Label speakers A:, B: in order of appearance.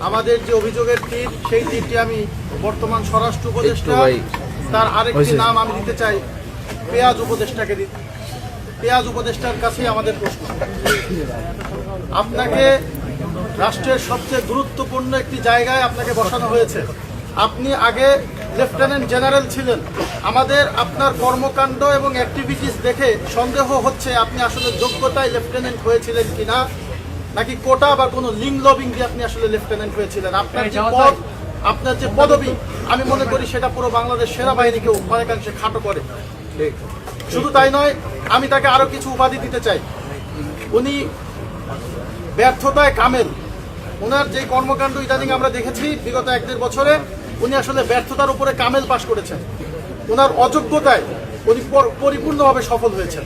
A: আমাদের যে অভিযোগের তীর, সেই তীরটি আমি বর্তমান স্বরাষ্ট্র উপদেষ্টা, তার আরেকটি নাম আমি দিতে চাই পেঁয়াজ উপদেষ্টাকে দিতে। পেঁয়াজ উপদেষ্টার কাছেই আমাদের প্রশ্ন। আপনাকে রাষ্ট্রের সবচেয়ে গুরুত্বপূর্ণ একটি জায়গায় আপনাকে বসানো হয়েছে। আপনি আগে লেফটেন্যান্ট জেনারেল ছিলেন। আমাদের আপনার কর্মকাণ্ড এবং অ্যাক্টিভিটিস দেখে সন্দেহ হচ্ছে আপনি আসলে যোগ্যতায় লেফটেন্যান্ট হয়েছিলেন কিনা, নাকি কোটা বা কোনো লিঙ্ক লবিং দিয়ে আপনি আসলে লেফটেন্যান্ট হয়েছিলেন। আপনার যে পদ, আপনার যে পদবি, আমি মনে করি সেটা পুরো বাংলাদেশ সেনাবাহিনীকেও অনেকাংশে খাটো করে। শুধু তাই নয়, আমি তাকে আরো কিছু উপাধি দিতে চাই। উনি ব্যর্থতায় কামেল। ওনার যে কর্মকাণ্ড ইদানিং আমরা দেখেছি বিগত 1-1.5 বছরে, উনি আসলে ব্যর্থতার উপরে কামেল পাশ করেছেন। ওনার অযোগ্যতায় উনি পরিপূর্ণভাবে সফল হয়েছেন।